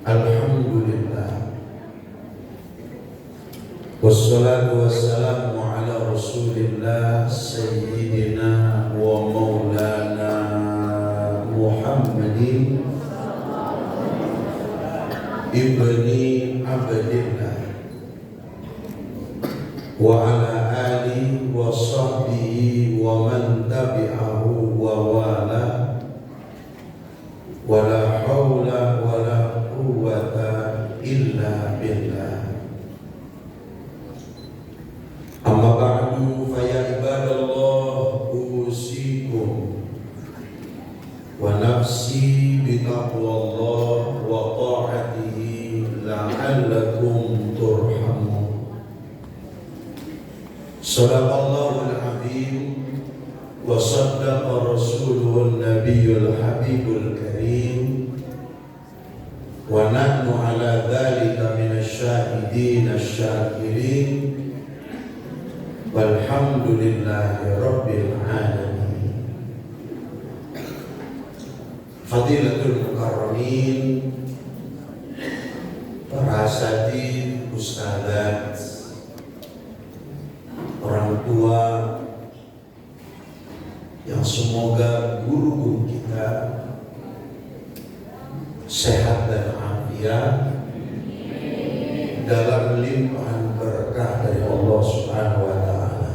Alhamdulillah. Wassalatu wassalamu ala Rasulillah Sayyidina wa Maulana Muhammadin Ibni Abdillah wa ala alihi wa sahbihi wa man tabi'ahu wa wala wa la hawla wa la quwwata illa billah. Amma ba'du fa ya ibadallah usikum wa nafsi bi taqwallah wa ta'atihi la'allakum turhamun. Sadaqallahul azim wa saddaqa rasuluhun nabiyyul habibul karim wa nahnu ala dhalika minasy syahidin asy-syakirin walhamdulillahi rabbil alamin. Fadilatul mukarramin, para asatidz, ustadzat, orang tua yang semoga guru kita sehat dan afiat dalam limpahan berkah dari Allah Subhanahu wa taala.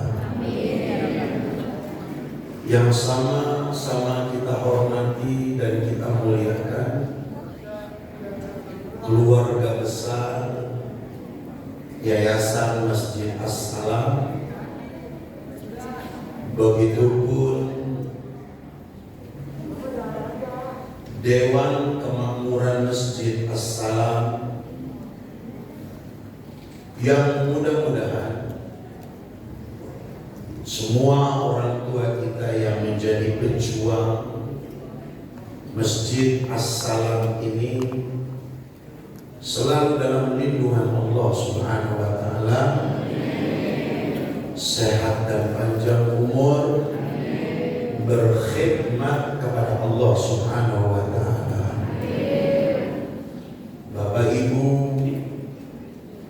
Yang sama-sama kita hormati dan kita muliakan keluarga besar Yayasan Masjid As-Salam, begitupun Dewan Kemakmuran Masjid As-Salam, yang mudah-mudahan semua orang tua kita yang menjadi pejuang Masjid As-Salam ini selalu dalam lindungan Allah Subhanahu wa taala, sehat dan panjang umur, berkhidmat kepada Allah Subhanahu wa taala. Bapak Ibu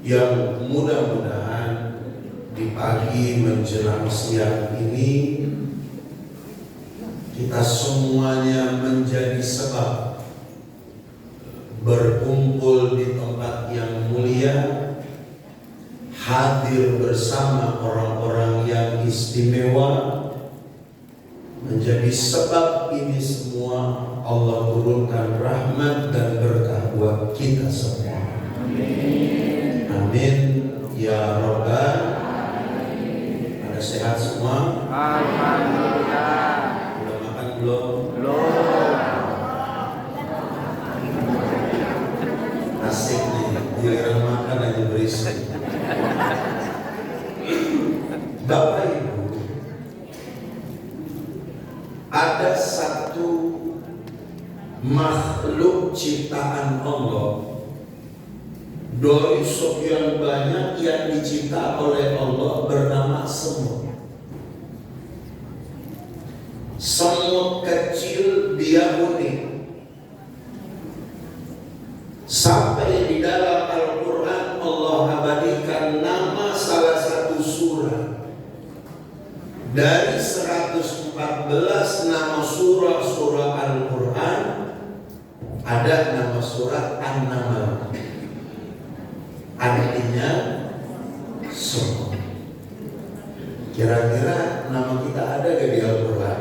yang mudah-mudahan di pagi menjelang siang ini kita semuanya menjadi sebab berkumpul di tempat yang mulia, hadir bersama orang-orang yang istimewa, menjadi sebab ini semua Allah turunkan rahmat dan berkah buat kita semua. Amin. Amin ya Rabbal. Pada sehat semua? Alhamdulillah. Udah makan belum? Belum. Asik nih, giliran makan aja berisik. Bapak Ibu, ada satu makhluk ciptaan Allah dari sekian banyak yang dicipta oleh Allah bernama semut. Semut kecil, dia unik. Sampai di dalam Al-Quran Allah abadikan nama salah satu surah dari 114 nama surah Al-Quran. Ada nama surat An-Naml, artinya semut. Kira-kira nama kita ada gak di Al-Quran?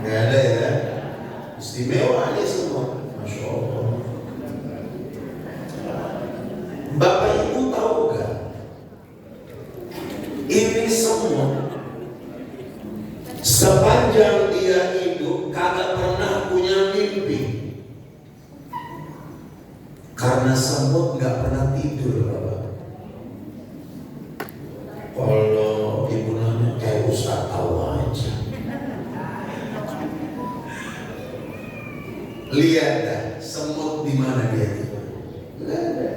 Gak ada ya. Istimewa aja semua, Masya Allah. Bapak Ibu tahu gak, ini semut sepanjang dia hidup kagak pernah punya mimpi. Karena semut gak pernah tidur, Bapak. Kalau ibu nanya kayak Ustaz tahu aja. Lihat dah, semut di mana dia tidur? Gak ada.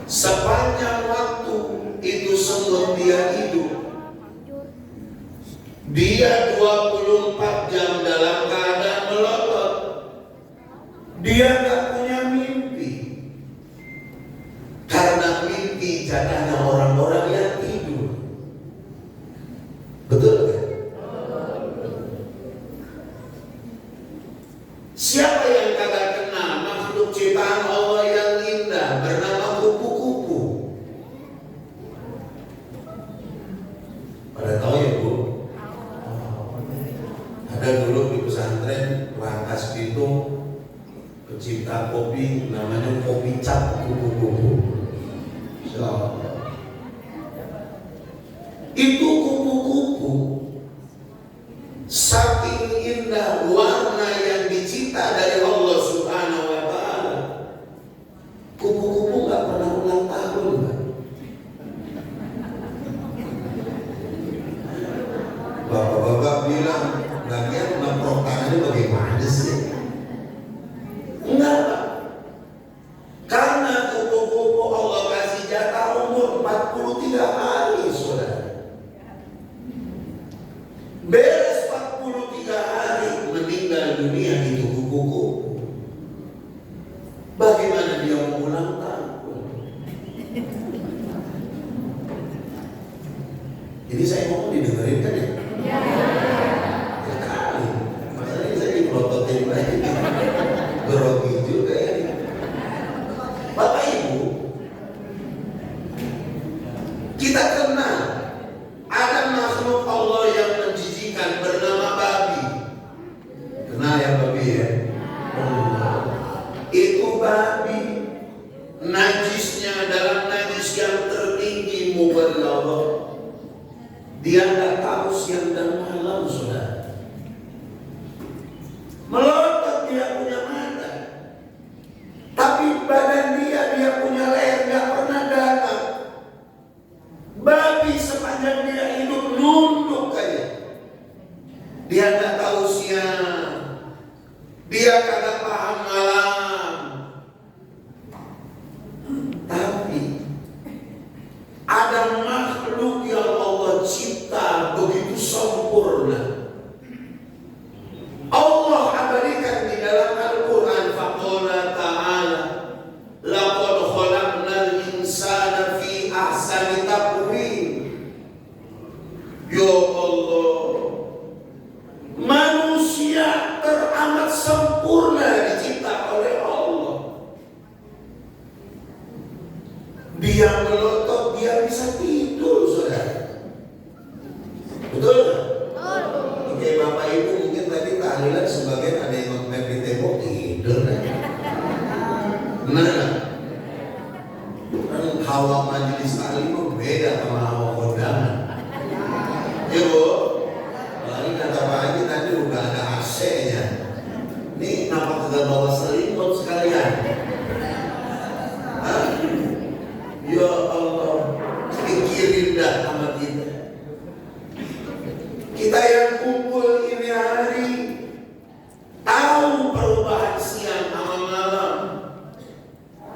Sepanjang waktu itu semut dia hidup, dia 24 jam dalam keadaan melotot. Dia nggak punya mimpi. Karena mimpi jatahnya orang-orang yang tidur. Betul kan? Siapa yang kagak kenal makhluk ciptaan Allah yang indah bernama kupu-kupu? Pada tahu ya Bu? Ada dulu di pesantren Rangkas Bitung pencipta kopi namanya kopi cap kupu-kupu. So, itu kupu-kupu saking indah warna yang dicipta dari Allah Subhanahu wa Ta'ala. Kupu-kupu nggak pernah ulang tahun, Mbak. Bapak-bapak bilang, lagian memprok tangannya bagaimana sih? Enggak, Pak. Karena kupu-kupu Allah kasih jatah umur 43 hari, saudara. Beres 43 hari meninggal dunia itu kupu-kupu. Bagaimana dia mau ulang tahun? Jadi saya ngomong didengerin kan ya? Ya kali. Masalahnya saya diprototin lagi. Grogi juga ya. Bapak Ibu, kita kenal ada makhluk Allah yang menjijikan bernama babi. Kenal ya babi ya? Itu babi najisnya adalah najis yang tertinggi mubalaghah. Dia nggak tahu siang dan malam, saudara. Melotot dia punya mata, tapi badan dia punya leher nggak pernah datar. Babi sepanjang dia hidup nunduk aja. Dia nggak tahu siang, dia kagak paham malam. Tapi ada makhluk yang Allah cipta begitu sempurna. Allah abadikan di dalam Al-Quran. Faqala ta'ala laqad khalaqnal insana fi ahsani taqwim. Ya Allah, manusia teramat sempurna dicipta oleh Allah. Dia melotot, dia bisa tidur, saudara. Betul nggak? Oke, Bapak Ibu mungkin tadi tahlilan sebagian ada yang nge-map di tembok tidur kan? Nah, kan hawa majelis taklim beda sama hawa kondangan. Ya Bu, lagi kata Pak Haji tadi udah ada AC-nya. Ini kenapa tidak bawa selimut sekalian? Hah? Ya Allah, pikirin dah sama kita. Kita yang kumpul ini hari tahu perubahan siang sama malam.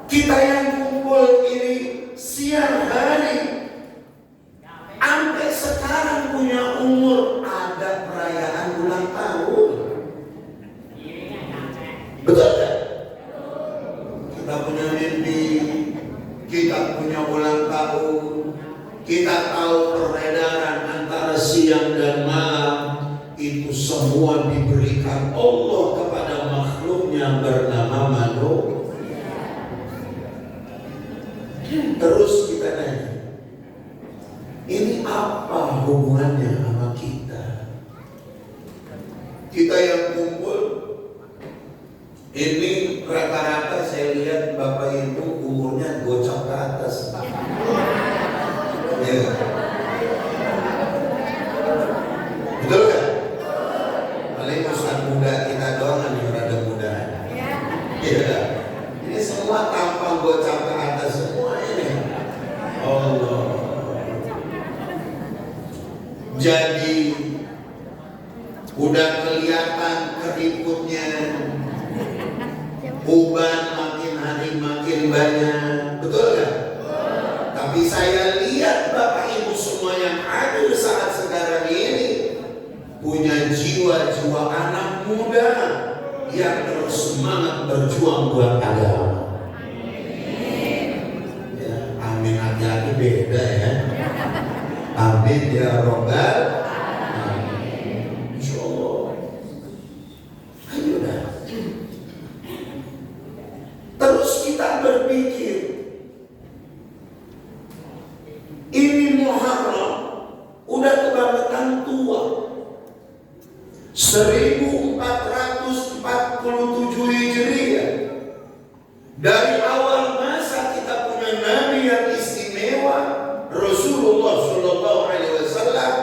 Kita yang kumpul ini siang hari sampai sekarang punya umur ada perayaan ulang tahun. Betul kan? Kita punya mimpi, kita punya ulang tahun. Kita tahu peredaran antara siang dan malam itu semua diberikan Allah kepada makhluknya bernama manusia. Terus kita nanya, ini apa hubungannya sama kita? Kita yang kumpul ini rata-rata saya lihat Bapak Ibu umurnya gocap ke atas. Ya. Betul kan? Paling ustaz muda kita doang yang rada muda. Iya. Ini semua tampang gocap ke atas semua ini. Allah. Jadi udah kelihatan keriputnya, uban makin hari makin banyak, betul kan? Tapi saya lihat Bapak Ibu semua yang hadir saat sekarang ini punya jiwa-jiwa anak muda yang terus semangat berjuang buat agama. Ya, amin hati-hati beda ya. Amin ya Robbal. Insya Allah. Ayo dah. Terus kita berpikir, ini Muharram udah kebangetan tua. 1447 Hijriah. Dari awal masa kita punya nabi yang istimewa, Rasulullah Shallallahu Alaihi Wasallam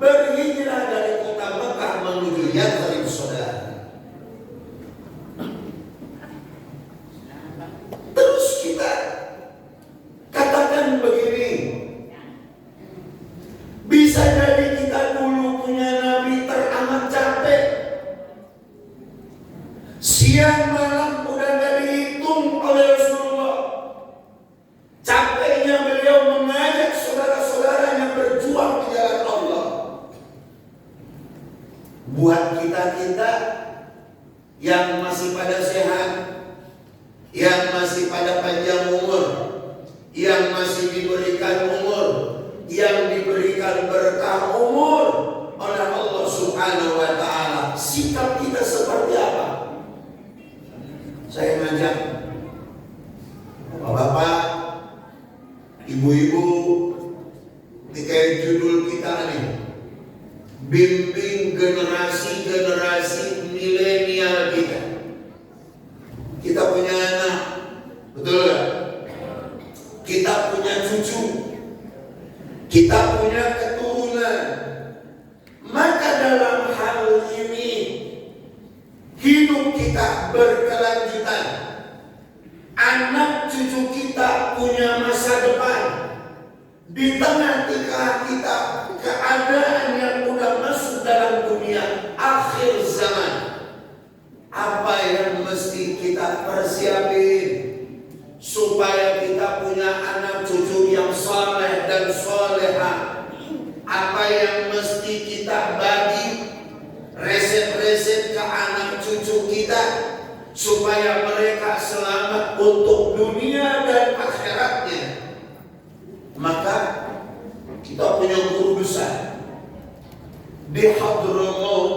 berhijrah dari kota Mekah menuju Yathrib, saudara. Terus kita katakan begini, bisa jadi kita dulu punya nabi teramat capek, siang malam udah gak dihitung oleh Rasulullah. Capeknya beliau mengajak saudara-saudaranya berjuang di jalan Allah. Buat kita-kita yang masih pada sehat, yang masih pada panjang umur, yang masih diberikan umur, yang diberikan berkah umur oleh Allah Subhanahu wa Ta'ala, sikap kita seperti apa? Saya ngajak bapak-bapak, ibu-ibu, kayak judul kita nih, bimbing generasi-generasi milenial kita. Kita punya anak, betul gak? Kita punya cucu, kita punya keturunan. Maka dalam hal ini hidup kita berkelanjutan. Anak cucu kita punya masa depan. Di tengah-tengah kita keadaan yang udah masuk dalam dunia akhir zaman, apa yang mesti kita persiapin supaya kita punya anak cucu yang saleh dan salehah? Apa yang mesti kita bagi resep-resep ke anak cucu kita supaya mereka selamat untuk dunia dan akhiratnya? Maka kita punya guru besar di Hadramaut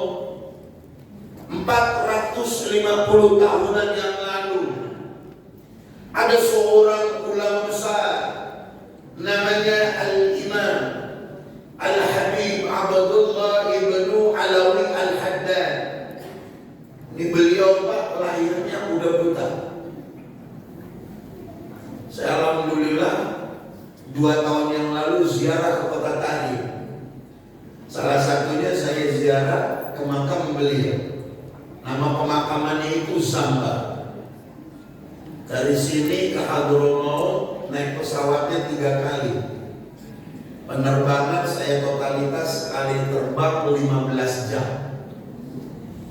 450 tahunan yang lalu. Ada seorang ulama besar namanya Al-Imam Al-Habib Abdullah ibnu Alawi Al-Haddad. Ini beliau Pak lahirnya udah buta. Saya alhamdulillah 2 tahun yang lalu ziarah ke kota Tarim. Salah satunya saya ziarah ke makam beliau. Nama pemakamannya itu Zamba. Dari sini ke Hadramaut naik pesawatnya 3 kali. Penerbangan saya totalitas sekali terbang 15 jam.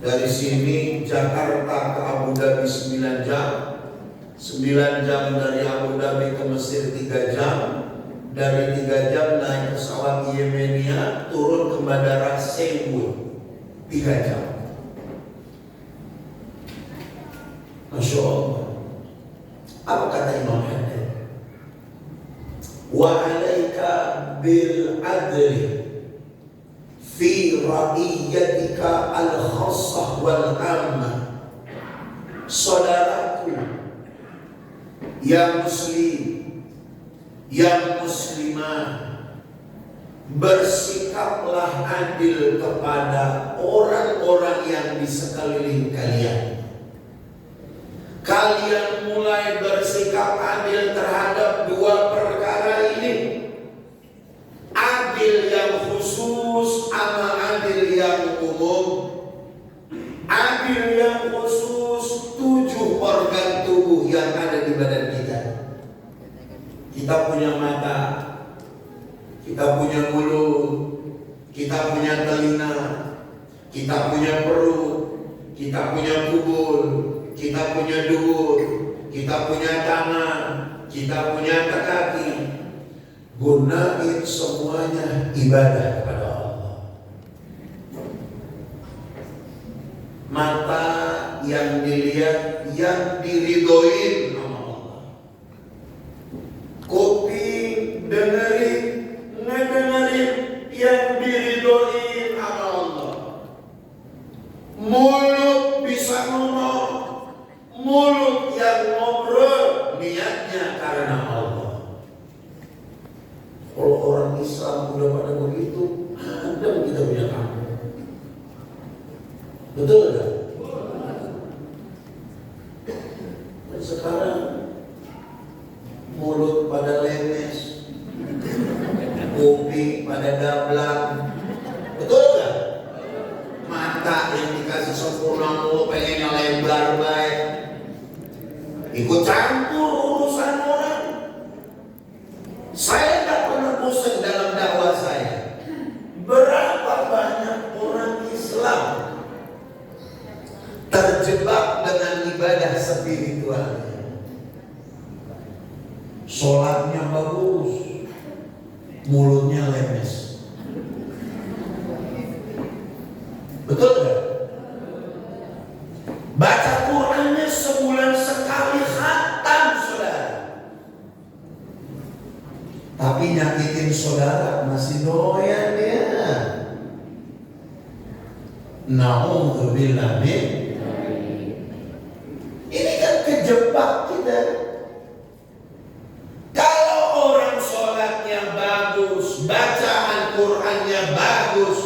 Dari sini Jakarta ke Abu Dhabi 9 jam. 9 jam dari Abu Dhabi ke Mesir 3 jam. Dari 3 jam naik pesawat Yemenia turun ke Bandara Seoul 3 jam. Masya Allah. Apa kata Imam Haddad? Wa alaika bil adli fi ra'iyatika al-khassah wal ammah. Saudaraku yang muslim, yang muslimah, bersikaplah adil kepada orang-orang yang di sekeliling kalian. Kalian mulai bersikap adil terhadap 2 perkara ini. Adil yang khusus sama adil yang umum. Adil yang khusus 7 organ tubuh yang ada di badan kita. Kita punya mata, kita punya mulut, kita punya telinga, kita punya perut, kita punya kubur, kita punya dubur, kita punya tangan, kita punya kaki. Gunain semuanya ibadah kepada Allah. Mata yang dilihat yang diridhoin sama Allah. Kuping dengerin, ngedengerin yang diridhoin sama Allah. Mulut bisa ngomong, mulut yang ngobrol niatnya karena Allah. Kalau orang Islam udah pada begitu, ada kita punya kampung. Betul enggak? Dan sekarang mulut pada lemes, kuping pada dablang. Betul enggak? Mata yang dikasih sempurna mulu pengennya lebar baik. Ikut campur urusan orang. Saya tak pernah bosan dalam dakwah saya. Berapa banyak orang Islam terjebak dengan ibadah spiritualnya. Sholatnya bagus, mulutnya lemes. Betul nggak? Baca Qurannya sebulan sekali khatam, saudara. Tapi nyakitin saudara masih doyan dia. Na'udzubillah min. Ini kan kejebak kita. Kalau orang sholatnya bagus, bacaan Qurannya bagus,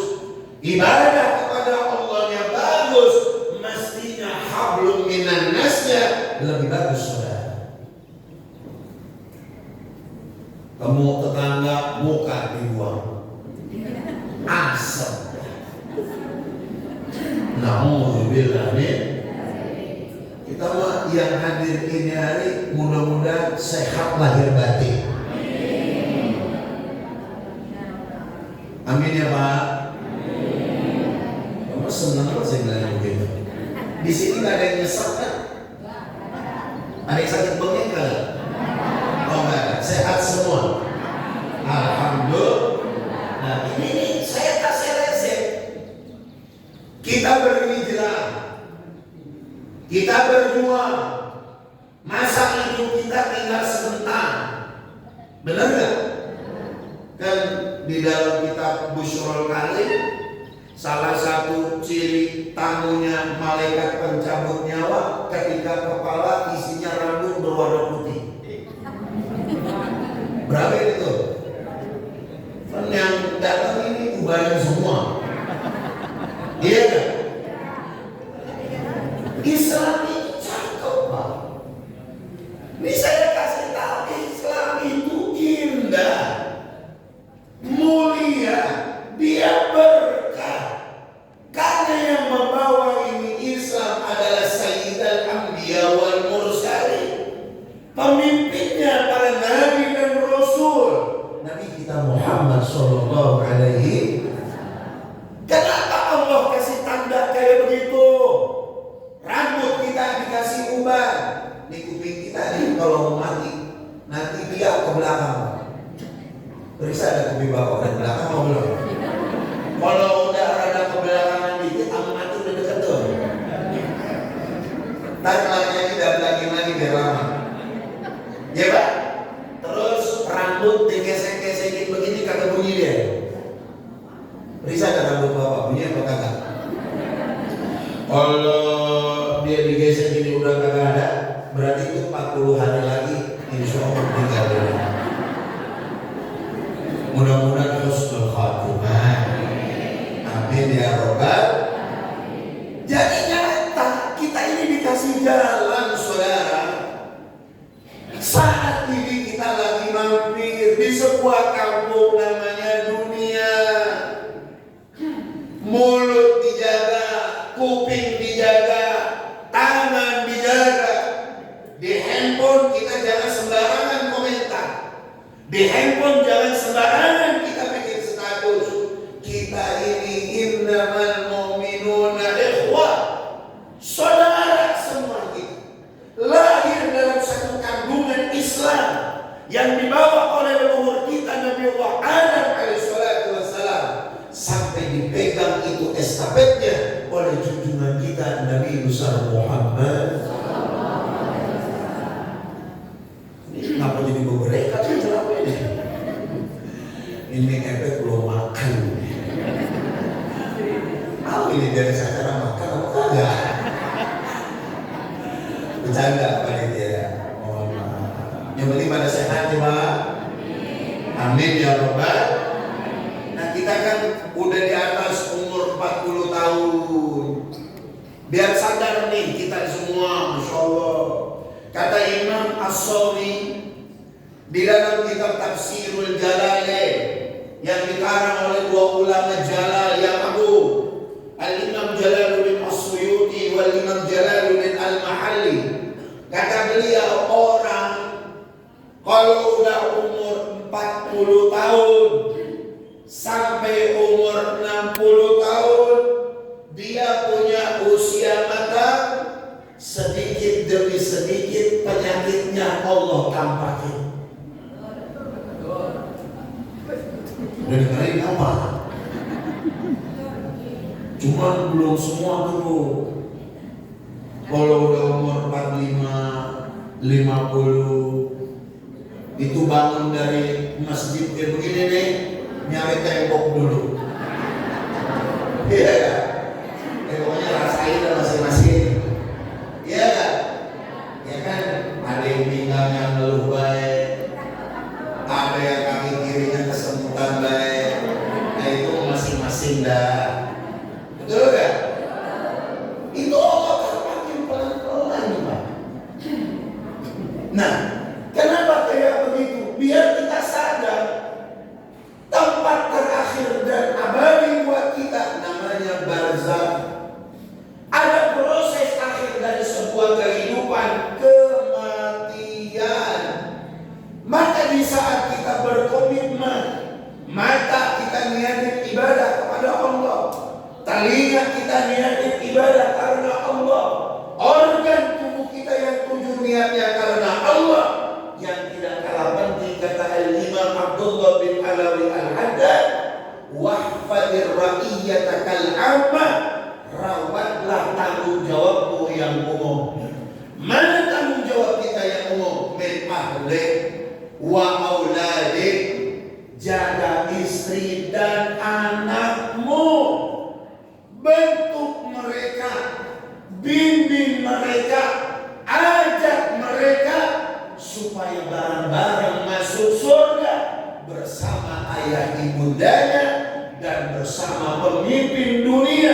ibadah kepada Allahnya bagus, mestinya hablum minan nasnya lebih bagus, saudara. Kamu tetangga muka dibuang, asap. Na'udzubillah min. Kita mah yang hadir ini hari mudah-mudahan sehat lahir batin. Amin ya Pak. Kamu senang kalau saya bilang begitu. Di sini nggak ada yang nyesek kan? Ada yang sakit bengek nggak? Oh nggak ada. Sehat semua. Alhamdulillah. Nah ini saya kasih resep. Kita berhijrah, kita berjuang. Masa hidup kita tinggal sebentar. Benar nggak? Kan di dalam kitab Busyrul Kalim, salah satu ciri tamunya malaikat pencabut nyawa ketika kepala isinya rambut berwarna putih. Berapa itu? Kan yang datang ini ubaran semua. Iya kan? Islam itu cakep, Pak. Ini saya kasih tahu, Islam itu indah, mulia, dia berkah. Karena yang membawa ini Islam adalah Sayyidul Anbiya wal Mursalin. Pemimpinnya para nabi dan rasul. Nabi kita Muhammad sallallahu alaihi. Kenapa Allah kasih tanda kayak begitu? Rambut kita dikasih uban, di kuping kita nih kalau mati nanti dia ke belakang. Periksa ada kuping bapak dan belakang mau belum? Kalau udah rada ke belakangan dikit, sama mati udah deket tuh. Tarik lagi biar lama. Ya Pak? Terus rambut digesek-gesekin begini kagak bunyi dia. Periksa ada rambut bapak bunyi apa kagak? Kalau dia digesek ini udah kagak ada, berarti itu 40 hari lagi insya Allah tinggal dulu. Mudah-mudahan husnul khatimah. Amin ya robbal. Jadi nyata kita ini dikasih jalan, saudara. Saat ini kita lagi mampir di sebuah kampung namanya dunia. Mulut dijaga, kuping dijaga, tangan dijaga. Di handphone kita jangan sembarangan komentar. Di handphone jangan sembarangan kita bikin status. Kita ini innamal mu'minuna ikhwah. Saudara semua kita lahir dalam satu kandungan Islam yang dibawa oleh leluhur kita Nabi Allah Adam alaihissalatu wassalam, sampai dipegang itu estafetnya oleh junjungan kita Nabi besar Muhammad. Bercanda panitia. Mohon maaf. Yang penting pada sehat ya Pak. Amin ya Rabbal. Nah kita kan udah di atas umur 40 tahun. Biar sadar nih kita semua, Masya Allah. Kata Imam As-Sawi di dalam kitab Tafsirul Jalalain yang dikarang oleh dua ulama jalal yang agung, Al-Imam Jalaluddin As-Suyuti wal Imam Jalaluddin Al-Mahalli. Kata beliau, orang kalau udah umur 40 tahun sampai umur 60 tahun dia punya usia matang, sedikit demi sedikit penyakitnya Allah tampakin. Udah dengerin apa? Cuman belum semua dulu. Kalau udah umur 45, 50 itu bangun dari masjid kayak begini nih, nyari tembok dulu. Iya kan? Pokoknya rasain lah masing-masing. Iya kan? Ya kan? Ada yang pinggangnya ngeluh baik, ada yang kaki kirinya kesemutan baik. Nah itu masing-masing dah. Betul kan? Itu Allah terpakai pelan-pelan Pak. Nah, kenapa kayak begitu? Biar kita sadar tempat terakhir dan abadi buat kita namanya barzakh. Ada proses akhir dari sebuah kehidupan, kematian. Maka di saat kita berkomitmen, mata kita niatin ibadah kepada Allah, telinga kita niatin ibadah karena Allah, organ tubuh kita yang tujuh niatnya karena Allah. Yang tidak kalah penting kata Al-Imam Abdullah bin Alawi Al-Haddad, wahfadir ra'iyyata kal-'ammah, rawatlah tanggung jawabmu yang umum. Mana tanggung jawab kita yang umum? Min ahli wa auladik, jaga istri dan anakmu, bentuk mereka, bimbing mereka, ajak mereka supaya bareng-bareng masuk surga bersama ayah ibundanya dan bersama pemimpin dunia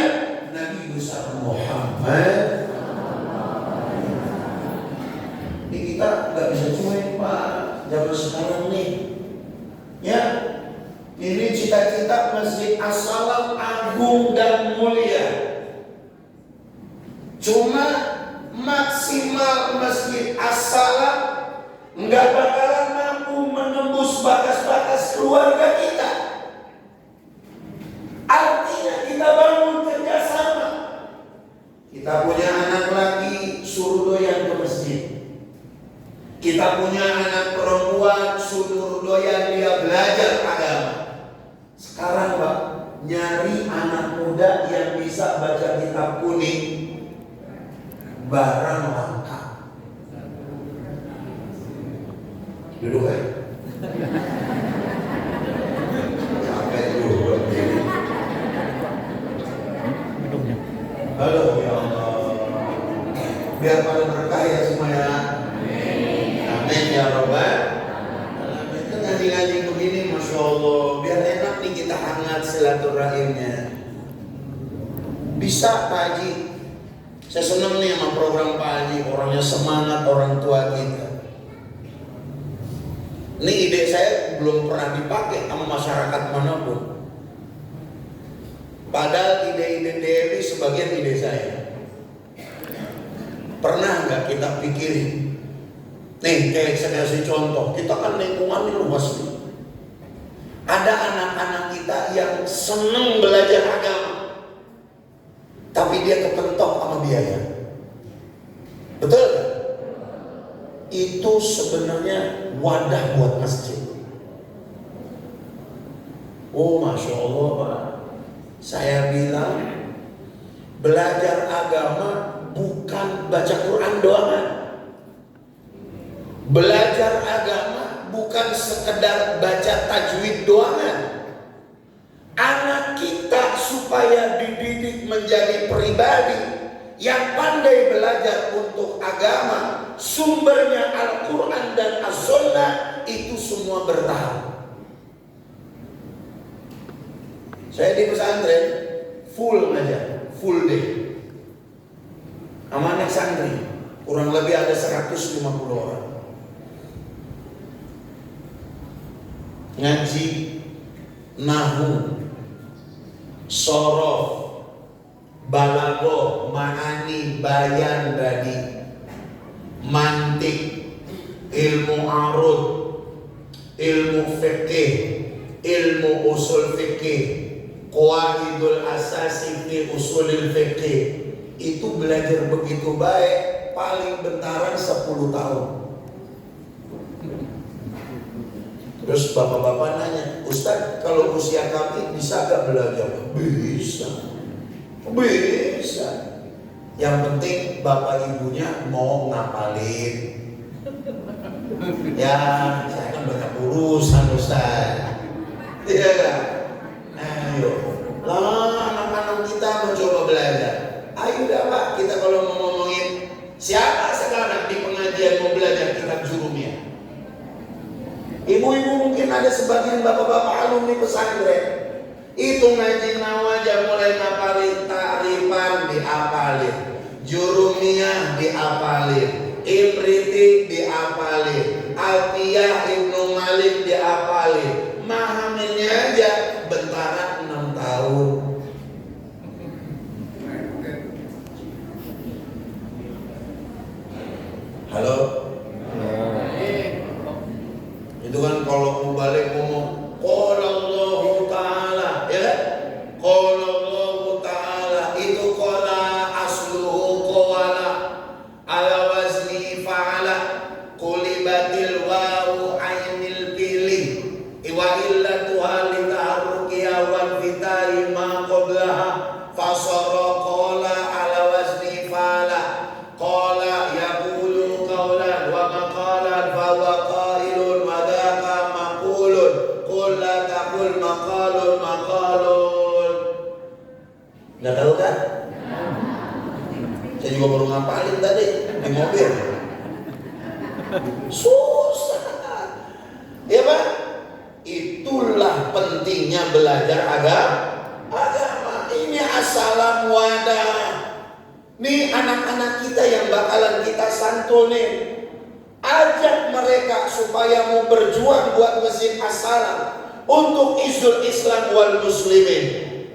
Nabi besar Muhammad. Ini kita nggak bisa cuek Pak, zaman sekarang nih. Ya, ini cita-cita Masjid As-Salam agung dan mulia. Cuma maksimal Masjid As-Salam nggak bakalan mampu menembus batas-batas keluarga kita. Artinya kita bangun kerjasama. Kita punya anak laki, suruh doyan ke masjid. Kita punya anak perempuan, suruh doyan dia belajar agama. Sekarang Pak, nyari anak muda yang bisa baca kitab kuning, barang langka. Duduk kan? Capek dulu. Halo ya Allah. Biar pada berkah ya semua ya. Amin ya Rabbal. Itu ngaji-ngaji begini Masya Allah, biar enak nih kita hangat silaturahimnya. Bisa Pak Haji. Saya senang nih sama program Pak Haji, orangnya semangat, orang tua kita. Ini ide saya belum pernah dipakai sama masyarakat manapun. Padahal ide-ide Dewi sebagian ide saya. Pernah nggak kita pikirin? Nih, kayak saya kasih contoh. Kita kan lingkungannya luas nih. Ada anak-anak kita yang seneng belajar agama, tapi dia kepentok sama biaya. Betul kan? Itu sebenarnya wadah buat masjid. Oh Masya Allah Pak, saya bilang belajar agama bukan baca Quran doang. Belajar agama bukan sekedar baca tajwid doang. Anak kita supaya dididik menjadi pribadi yang pandai belajar untuk agama, agama, sumbernya Al-Quran dan As-Sunnah, itu semua bertahan. Saya di pesantren full aja, full day sama anak santri, kurang lebih ada 150 orang ngaji nahu, sorof, balago, ma'ani, bayan, badi, mantik, ilmu arud, ilmu fikih, ilmu usul fikih, qawaidul asasi fi usulil fikih. Itu belajar begitu baik, paling bentaran 10 tahun. Terus bapak-bapak nanya, Ustaz, kalau usia kami bisa gak belajar? Bisa. Bisa. Yang penting bapak ibunya mau ngapalin. Ya, saya kan banyak urusan, Ustaz. Iya kan? Ayo, lah anak-anak kita mencoba belajar. Ayo dah Pak, kita kalau mau ngomongin siapa sekarang di pengajian mau belajar kitab Jurumiyah? Ibu-ibu mungkin ada sebagian bapak-bapak alumni pesantren. Itu ngaji nawaja mulai ngapalin ta'rifan diapalin, Jurumiyah diapalin, Imriti diapalin, Alfiyah Ibnu Malik diapalin. Mahaminnya aja bentaran 6 tahun. Halo? Itu kan kalau mau balik ngomong qala Allahu ta'ala, ya kan? Qala Allahu ta'ala, itu qala asluhu qawala ala wazni fa'ala qulibatil wawu ainil fili wa illatuha li ta'arruqiha wal fitahi ma qablaha fasara qala ala wazni fa'ala qala yaqulu qawlan wa maqalan fa huwa qailun wa dhaka maqulun qul la taqul maqalun. Nggak tahu kan? Saya juga baru ngapalin tadi di mobil. Susah, ya Pak? Itulah pentingnya belajar agama. Ini assalam wadah. Nih anak-anak kita yang bakalan kita santunin, ajak mereka supaya mau berjuang buat mesin assalam untuk izul Islam wal muslimin.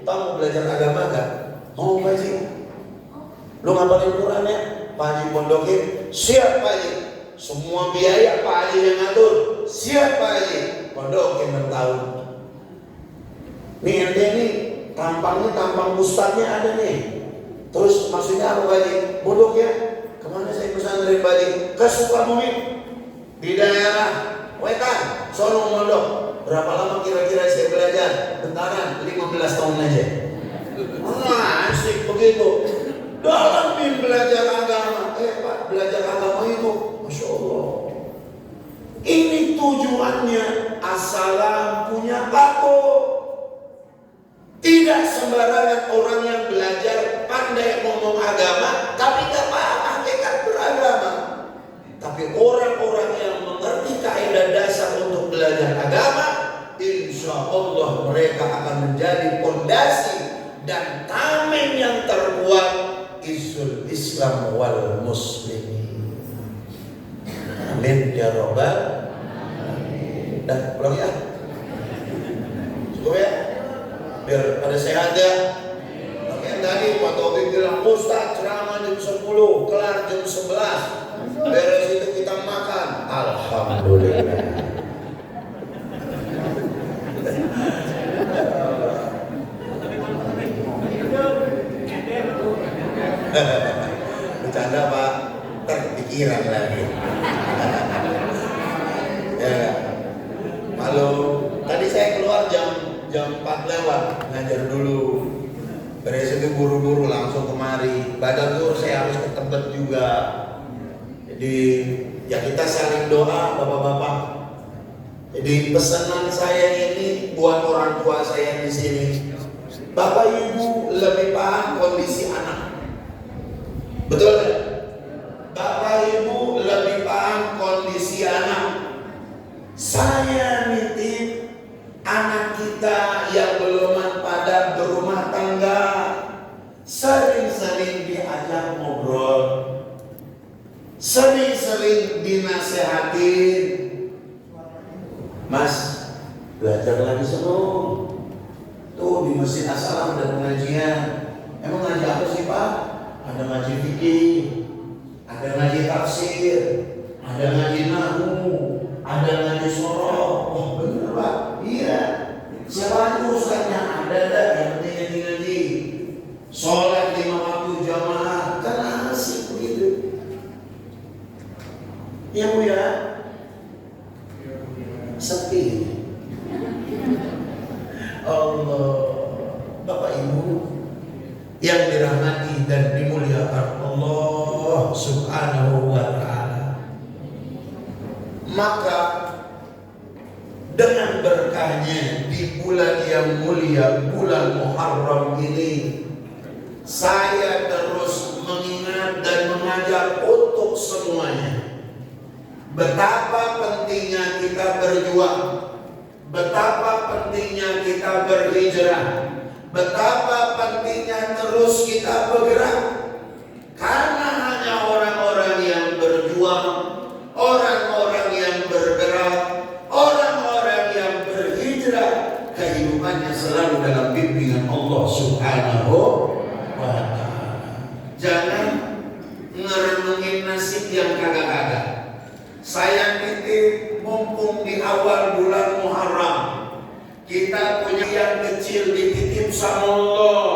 Kamu belajar agama gak? Mau Pak Haji? Lu ngapalin Quran ya? Pak Haji pondokin? Siap Pak Haji. Semua biaya Pak Haji yang ngatur. Siap Pak Haji. Pondokin bertahun. Nih ente nih tampangnya tampang ustadznya ada nih. Terus maksudnya apa Pak Haji? Pondok ya? Kemana saya pesantren Pak Haji? Ke Sukabumi. Di daerah Wetan. Sono mondok. Berapa lama kira-kira saya belajar? Bentaran 15 tahun aja. Asik begitu. Dalam belajar agama. Pak, belajar agama itu Masya Allah. Ini tujuannya assalam punya aku. Tidak sembarangan orang yang belajar pandai ngomong agama tapi gak paham hakikat beragama. Tapi orang-orang yang mengerti kaidah dasar untuk belajar agama, insya Allah mereka akan menjadi fondasi dan tameng yang terkuat izul Islam wal muslimin. Amin ya rabbal alamin. Dah pulang ya. Cukup ya. Biar pada sehat ya. Oke, tadi Pak Taufik bilang Ustaz ceramah jam 10, kelar jam 11. Beres itu kita makan. Alhamdulillah. Bercanda Pak, terpikiran lagi. Ya, halo. Tadi saya keluar jam 4 lewat ngajar dulu. Beres itu buru-buru langsung kemari. Badan tuh saya harus ke Tebet juga. Jadi ya kita saling doa bapak-bapak. Jadi pesanan saya ini buat orang tua saya di sini. Bapak Ibu lebih paham kondisi anak. Betul kan? Bapak Sering-sering dinasehatin, Mas, belajar lagi sebelum. Tuh di Masjid As-Salam ada pengajian. Emang ngaji apa sih Pak? Ada ngaji fikih, ada ngaji tafsir, ada ngaji nahwu, ada ngaji soroh. Oh bener Pak? Iya. Siapa aja ustaznya ada yang penting ngaji. Sholat 5 waktu jamaah kan asik begitu. Ya Bu ya. Sepi. Allah, Bapak Ibu yang dirahmati dan dimuliakan Allah Subhanahu wa ta'ala, maka dengan berkahnya di bulan yang mulia, bulan Muharram ini, saya terus mengingat dan mengajak untuk semuanya betapa pentingnya kita berjuang, betapa pentingnya kita berhijrah, betapa pentingnya terus kita bergerak. Karena hanya orang-orang yang berjuang, orang-orang yang bergerak, orang-orang yang berhijrah, kehidupannya selalu dalam bimbingan Allah Subhanahu wa ta'ala. Jangan ngerenungin nasib yang kagak-kagak. Saya titip mumpung di awal bulan Muharram, kita punya yang kecil dititip sama Allah.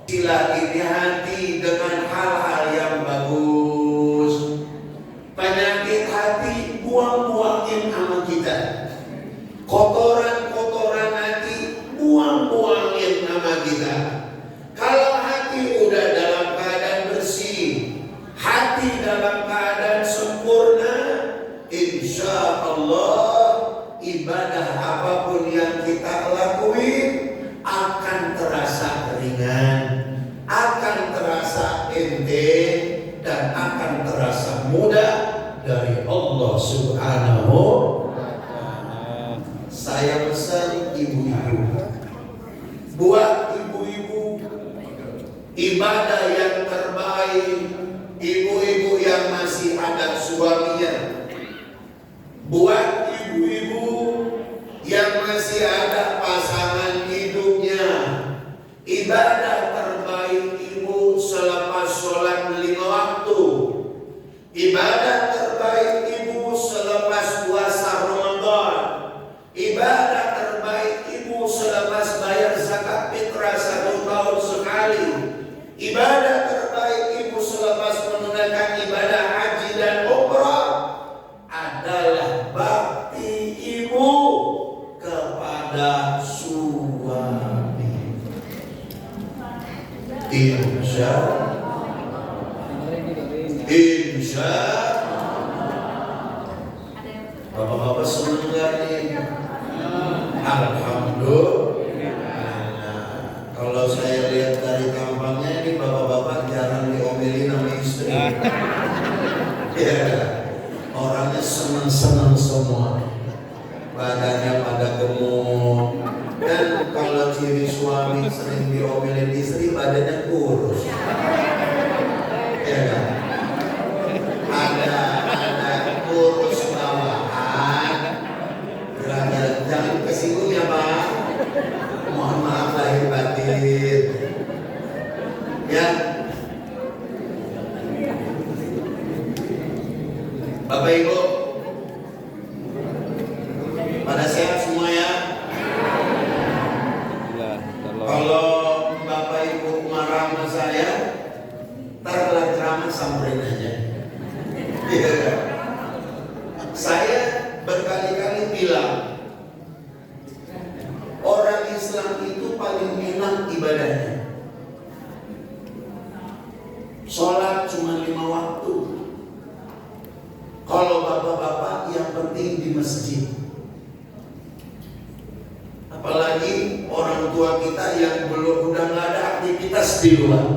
Sila ini hati dengan hal-hal yang bagus. Penyakit hati buang-buangin sama kita. Kotoran-kotoran hati buang-buangin sama kita. Kalau hati udah dalam keadaan bersih, hati dalam keadaan sempurna, insya Allah ibadah apapun yang kita lakuin akan terasa ringan, akan terasa enteng, dan akan terasa mudah dari Allah Subhanahu wa ta'ala. Saya pesan ibu-ibu, buat ibu-ibu ibadah yang terbaik, ibu-ibu yang masih ada suaminya, buat ibu-ibu yang masih ada pasangan hidupnya, ibadah terbaik ibu selepas sholat 5 waktu, ibadah terbaik ibu selepas puasa Ramadan, ibadah terbaik ibu selepas bayar zakat fitrah 1 tahun sekali, ibadah terbaik ibu selepas menunaikan ibadah haji dan umrah adalah bakti ibu kepada suami. Insya Bapak-bapak senang gak nih? Alhamdulillah. Kalau saya lihat dari tampangnya ini bapak-bapak jarang diomelin sama istri. Ya, orangnya senang-senang semua, badannya pada gemuk. Dan kalau ciri suami sering diomelin istri, badannya kurus. Ya kan? Ada kurus bawahan. Jangan kesinggung ya Pak. Mohon maaf lahir batin. Ya. Bapak Ibu, pada sehat semua ya? Kalau Bapak Ibu marah sama saya, ntar ceramah samperin aja. Saya berkali-kali bilang, orang Islam itu paling enak ibadahnya. Sholat cuma 5 waktu. Kalau bapak-bapak yang penting di masjid. Apalagi orang tua kita yang udah nggak ada aktivitas di luar.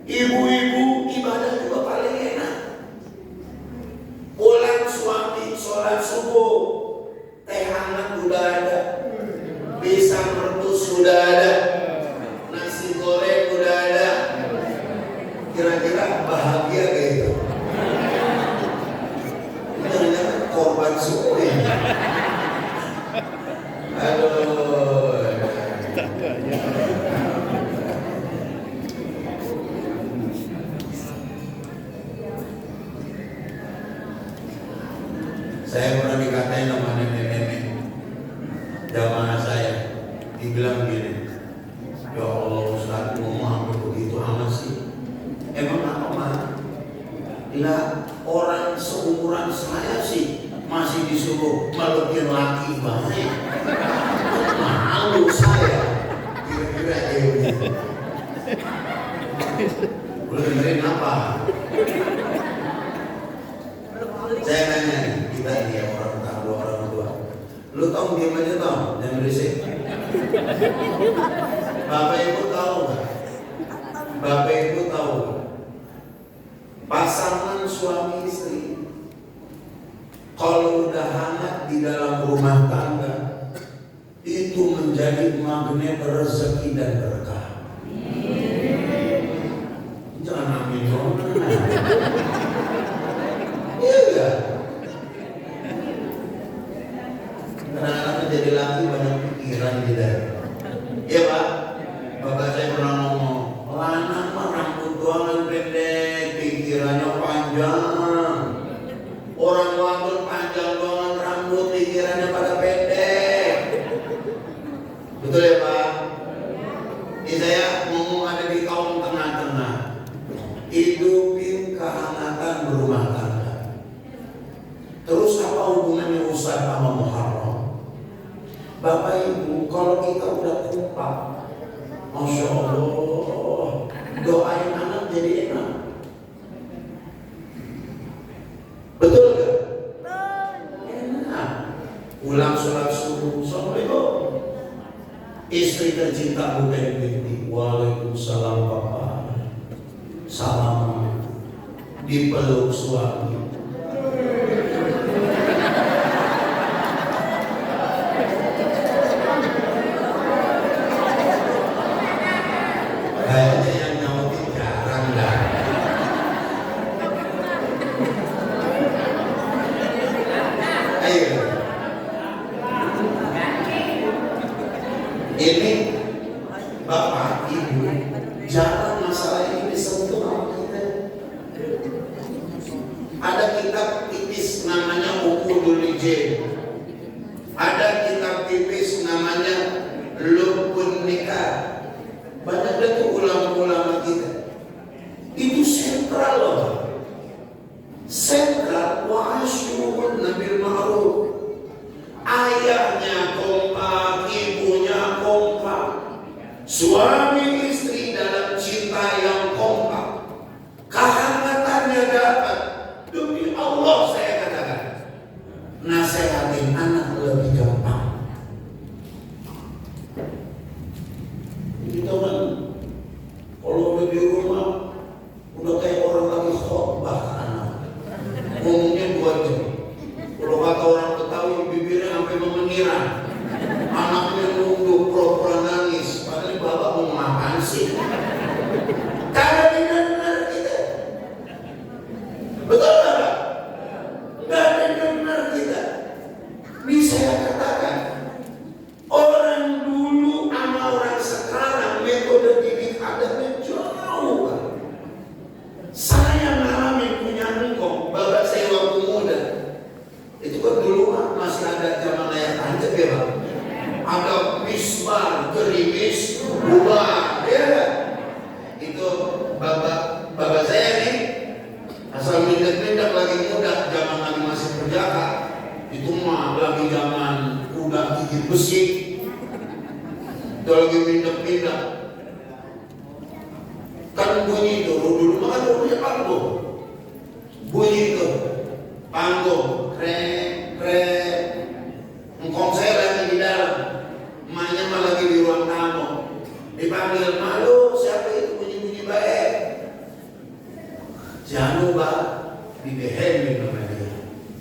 Ibu-ibu ibadah juga paling enak. Pulang suami sholat subuh, teh hangat udah ada, pisang rebus sudah ada, nasi goreng udah ada. Kira-kira bahagia kayak gitu. Saya pernah dikatain sama nenek-nenek jamaah saya, dibilang gini, ya Allah Ustaz, ngomong hampir begitu amat sih. Emang apa mah? Lah orang seumuran saya sih masih disuruh melebihin laki banyak. Malu saya. Kira-kira begitu. Boleh dengerin apa? Saya nanya nih, kita ini ya orang tua. Lu tau diam aja tau, jangan berisik. Bapak Ibu tahu nggak? Bapak Ibu tahu nggak? Pasangan suami istri kalau udah hangat di dalam rumah tangga itu menjadi magnet rezeki dan berkah. Jangan amin dong. Iya enggak? Kadang-kadang jadi laki banyak pikiran gitu. Iya Pak, bapak saya pernah ngomong, lanang mah rambut doang pendek, pikirannya panjang. Orang wadon panjang doang rambut, pikirannya pada pendek. Betul ya Pak? Ini saya ngomong ada di kaum tengah-tengah. Hidupin kehangatan berumah tangga. Terus apa hubungannya Ustaz sama Muharram? Bapak Ibu, kalau kita udah kompak, Masya Allah, doain anak jadi enak. Betul gak? Enak. Ulang sholat subuh, Assalamualaikum. Istri tercinta bukan binti, waalaikumsalam Papa. Salam dipeluk suami. Kayaknya yang nyautin jarang dah. Ayo. Ini Bapak Ibu jarang masalah ini disentuh sama kita. Ada kitab tipis namanya Uqudul Rijal. Ada kitab tipis namanya Lubun Nikah. Banyak itu ulama-ulama kita. Itu sentral loh. Sentral wa asyurun nabil ma'ruf. Ayahnya kompak, ibunya kompak. Suami istri dalam cinta yang kompak. Kehangatannya dapat. Demi Allah saya katakan, nasehatin anak lebih gampang. Kita kan kalau udah di rumah udah kayak orang lagi khotbah ke anak. Ngomongnya 2 jam. Kalau kata orang Betawi bibirnya sampai memeniran. Anaknya nunduk pura-pura nangis. Padahal bapak mau makan sih. Karena benar kita. Betul nggak Pak? Nggak benar kita. Ini saya katakan, orang dulu sama orang sekarang metode didik adabnya jauh. Saya ngalamin punya engkau, bapak saya waktu muda. Itu kan dulu masih ada zaman layar tancap ya Pak. Ada misbar, gerimis, bubar, ya. Itu bapak saya nih asal mindak-mindak lagi muda, zaman lagi masih berjaka. Itu mah lagi zaman udah gigit besi. Itu lagi mindak-mindak. Kan bunyi itu, dulu mah kan punya panggung. Bunyi itu, panggung, krek, krek. Engkong saya lagi di dalam, emaknya mah lagi di ruang tamu. Dipanggil, malu siapa itu bunyi-bunyi baik. Jangan lupa didehemin sama dia.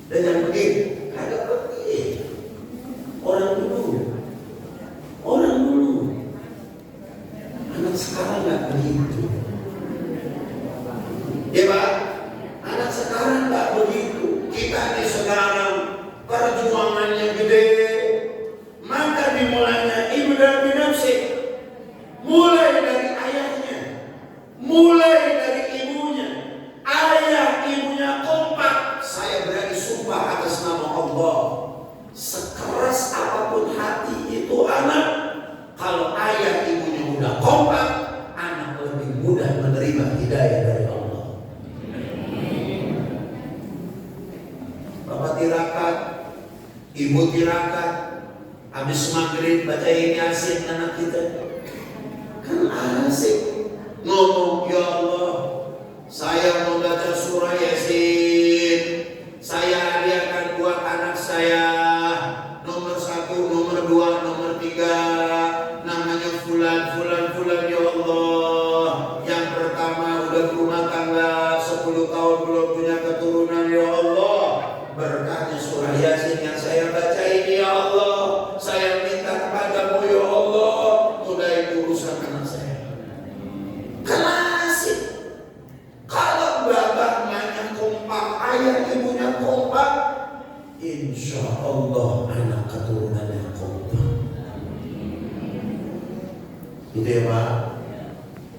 Dan yang begini, ada pergi. Orang dulu. Anak sekarang nggak begitu. Ya Pak, anak sekarang nggak begitu. Kita nih sekarang perjuangannya gede. Maka dimulainya ibda binafsi. Mulai dari ayahnya, mulai dari ibunya. Ayah ibunya kompak. Saya berani sumpah atas nama tirakat, ibu tirakat, habis maghrib bacain Yasin anak kita. Kan asik ngomong, ya Allah, saya mau baca surah Yasin, saya hadiahkan buat anak saya, nomor 1, nomor 2, nomor 3, namanya fulan, fulan, fulan, ya Allah. Yang pertama udah berumah tangga 10 tahun belum punya keturunan, ya Allah. Berkahnya surah Yasin yang saya baca ini, ya Allah, saya minta kepadamu, ya Allah, mudahin urusan anak saya. Klasik. Kalau bapaknya kompak, ayah ibunya kompak, insya Allah anak keturunannya kompak. Gitu ya Pak.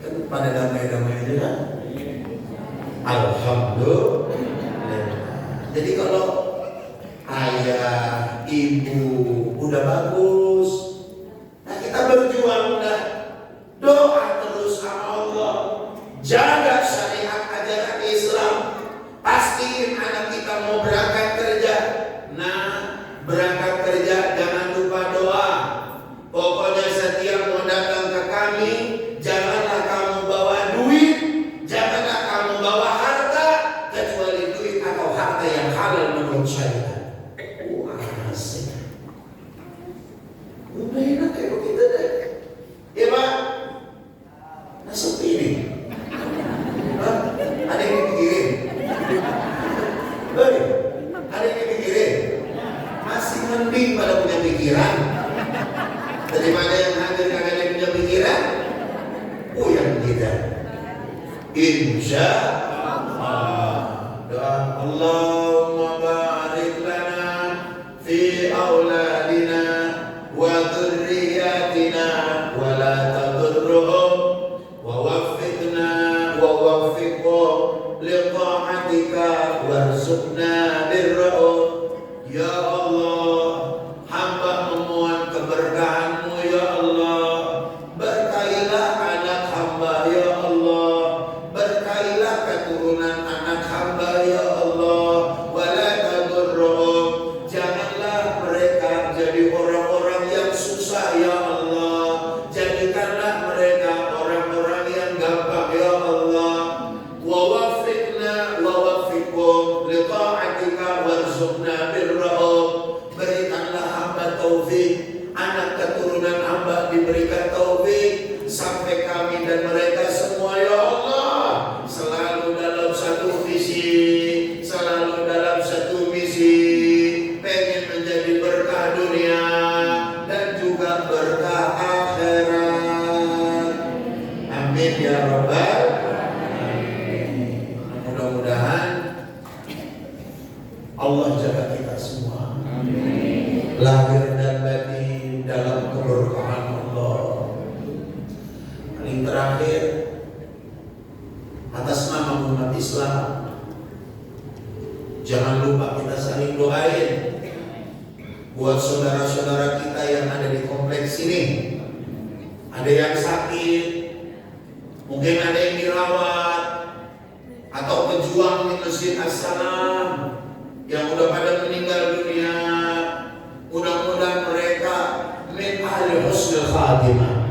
Kan pada damai-damai aja kan. Alhamdulillah. Jadi kalau ayah, ibu udah bagus, nah kita berjuang dah, doa terus sama Allah, jaga syariat ajaran Islam, pastiin anak kita mau berangkat kerja. Nah, berangkat kerja jangan lupa doa. Pokoknya setiap mau datang ke kami, janganlah kamu bawa duit, janganlah kamu bawa harta, kecuali duit atau harta yang halal menurut syariat. Asik. Udah enak kayak begitu deh. Ya Pak, nah sepi nih. Ada yang dipikirin? Ada yang dipikirin? Masih mending pada punya pikiran daripada yang hadir kagak ada punya pikiran. Yang kita insya Allah doa Allahumma barik lana fi auladina wa dzurriyyatina wa la tadurruhum wa waffiqna wa waffiqhum li ta'atika warzuqna birrahum. Ya Allah, hamba memohon keberkahan-Mu ya Allah. Berkailah anak hamba ya Allah, berkailah keturunan anak hamba ya Allah. Wala tadurruhum, janganlah mereka jadi orang-orang yang susah ya Allah. Jadikanlah mereka orang-orang yang gampang ya Allah. Wa waffiqna wa waffiqhum li ta'atika warzuqna birrahum. Berikanlah hamba taufik, anak keturunan hamba diberikan taufik, sampai kami dan mereka semua ya Allah selalu dalam satu visi, selalu dalam satu misi, pengen menjadi berkah dunia dan juga berkah akhirat. Amin ya Rabbal alamin. Mudah-mudahan Allah jaga kita semua. Amin. Lahir dan batin dalam keberkahan Allah. Paling terakhir, atas nama umat Islam, jangan lupa kita saling doain buat saudara-saudara kita yang ada di kompleks ini. Ada yang sakit, mungkin ada yang dirawat, atau pejuang di Masjid As-Salam yang udah pada meninggal dunia. Mudah-mudahan mereka min ahli husnul khatimah,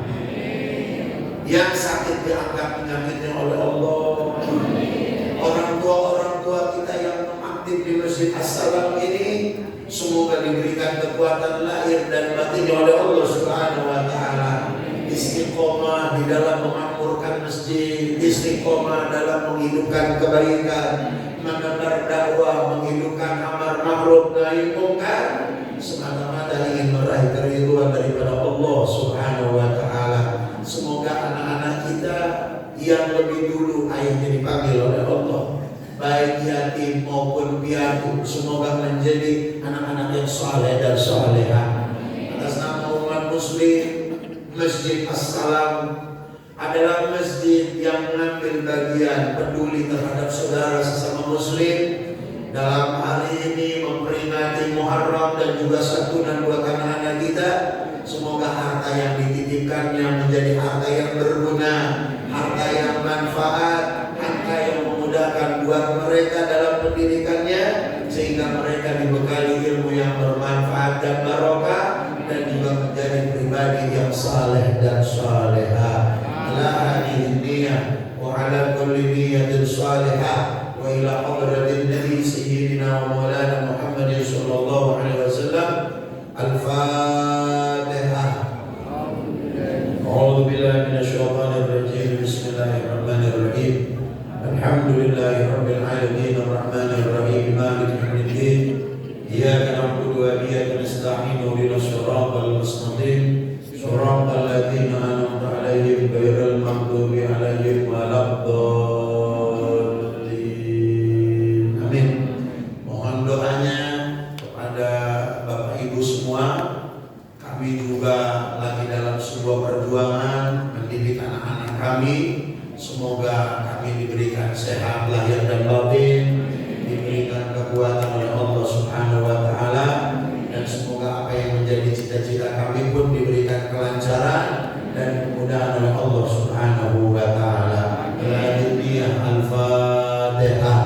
yang sakit diangkat penyakitnya oleh Allah. Orang tua kita yang aktif di Masjid As-Salam ini, semoga diberikan kekuatan lahir dan batinnya oleh Allah Subhanahu wa Ta'ala. Istiqomah di dalam memakmurkan masjid, istiqomah dalam menghidupkan kebaikan, mendengar dakwah, menghidupkan amar ma'ruf nahi munkar, semata-mata ingin meraih keridhaan daripada Allah Subhanahu wa Ta'ala. Semoga anak-anak kita yang lebih dulu ayahnya dipanggil oleh Allah, baik yatim maupun piatu, semoga menjadi anak-anak yang saleh dan salehah. Atas nama umat muslim, Masjid As-Salam adalah masjid yang mengambil bagian peduli terhadap saudara sesama muslim dalam hari ini memperingati Muharram dan juga santunan buat anak-anak kita. Semoga harta yang dititipkannya menjadi harta yang berguna, harta yang manfaat, harta yang memudahkan buat mereka dalam pendidikannya, sehingga mereka dibekali ilmu yang bermanfaat dan barokah, dan juga menjadi pribadi yang saleh dan salehah. Ala hadhihi niyyah wa ala kulli niyyatin salihah wa ila hadratin nabi sayyidina wa maulana Muhammadin sallallahu alaihi wasallam. Al-Fatihah. A'udzu billahi minasyaitonir rajim. Bismillahirrahmanirrahim. Alhamdulillahi rabbil alamin arrahmanir rahim maliki yaumiddin. Iyyaka na'budu wa iyyaka nasta'in ihdinas siratal mustaqim siratal ladzina an'amta 'alaihim ghairil maghdubi 'alaihim waladdallin. Amin. Mohon doanya kepada Bapak Ibu semua. Kami juga lagi dalam sebuah perjuangan mendidik anak-anak kami. Semoga kami diberikan sehat lahir dan batin, diberikan kekuatan oleh Allah Subhanahu wa taala, dan semoga apa yang menjadi cita-cita kami pun diberikan kelancaran dan kemudahan oleh Allah Subhanahu wa taala. Al-Fatihah.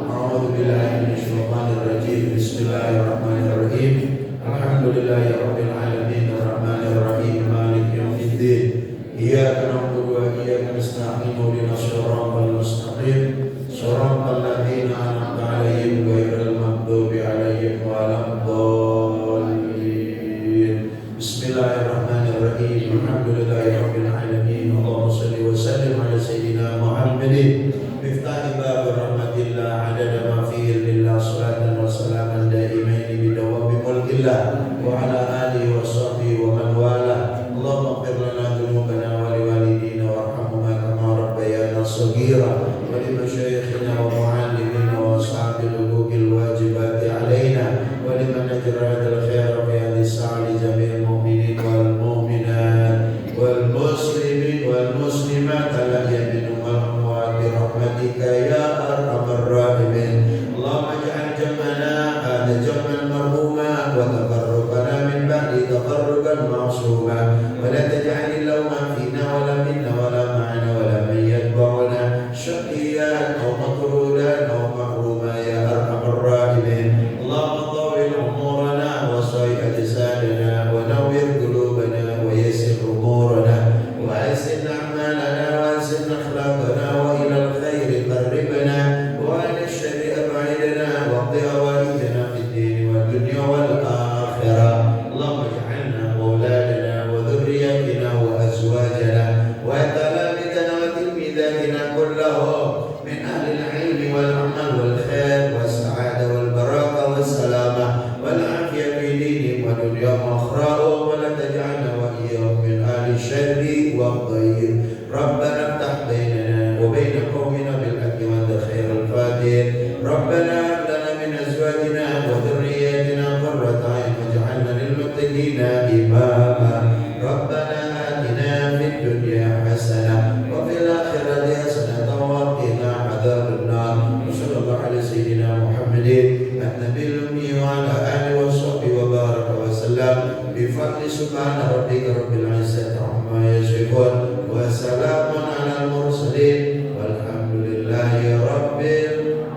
A'udzu billahi minasyaitonir rajim. Bismillahirrahmanirrahim. Alhamdulillahirabbil alamin arrahmanir rahim maliki yaumiddin. Iyyaka na'budu wa iyyaka nasta'in ihdinas siratal mustaqim siratal ladzina an'amta 'alaihim ghairil maghdubi 'alaihim waladdallin. Bismillahirrahmanirrahim. Alhamdulillahirabbil alamin. Allahumma shalli wa sallim ala sayyidina Muhammadin miftahi bab rahmatillah adada ma fihi lillah salatan wa salaman daimain bi dawami mulkillah wa ala alihi wa sahbihi wa man wala. Allahumma ighfir lana dhunubana wa liwalidina warhamhuma kama rabbayana shaghira wa li masyayikhina wa muallimina wa ashabil huquqil wajibati alaina wa liman ajra hadal khaira fi hadhihi sa'ati jami'il mu'minin wal mu'minat wal muslimin wal muslimat ala yamin wal amwat bi rahmatika ya arhamar rahimin. Allahumma ij'al jam'ana hadha jam'an marhuma wa tafarruqana min ba'di tafarruqan ma'suma wa la taj'al lawma fina wa la minna wa la ma'ana wa la man yatba'una shaqiyyan aw matrudan aw mahruma ya arhamar rahimin. Allahumma tawil umurana wa sa'id lisanana wa nawwir qulubana wa yassir umurana wa ahsin a'malana wa ahsin akhlaqana wa ila al-khairi qarribna wa ila ash-sharri ab'idna wa qdi hawaijana fid din wad dunya wal akhirah. Allahumma ij'alna wa auladana wa dhurriyyatina wa azwajana wa talamidana wa tilmidatina kullahum min ahli al-'ilmi wal 'amal wal khair was sa'adah wal barakah was salamah wal 'afiyah fi dinihim wa dunyahum wa akhrahum wa la taj'alna wa iyyahum min ahli syarri wa dhayr. Rabbana iftah bainana wa bain qaumina bil haqqi wa anta khairul fatihin. Rabbana hab lana min azwajina wa dhurriyyatina qurrata a'yun waj'alna lil muttaqina imama. Rabbana atina fid dunya hasanah wa fil akhirati hasanah wa qina adzaban nar. Sallallahu alaihi sayyidina Muhammadin an-nabiyil ummi wa ala alihi wa sahbihi wa baraka wa sallam bi fadli subhana rabbika rabbil izzati amma yasifun wa salamun alal mursalin walhamdulillahi rabbil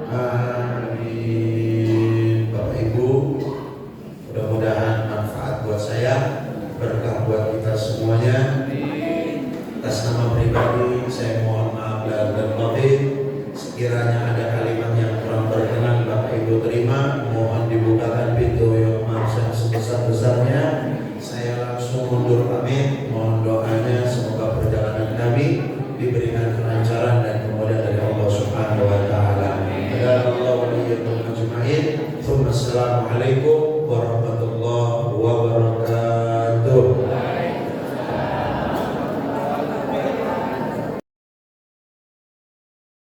alamin. Bapak Ibu, mudah-mudahan manfaat buat saya, berkah buat kita semuanya. Atas nama pribadi saya mohon maaf lahir dan batin. Sekiranya ada kalimat yang kurang berkenan Bapak Ibu terima, mohon dibukakan pintu yang maaf yang sebesar-besarnya. Saya langsung mundur pamit. Mohon doanya semoga perjalanan kami diberikan kelancaran dan kemudahan dari Allah Subhanahu wa taala. Assalamualaikum warahmatullahi wabarakatuh.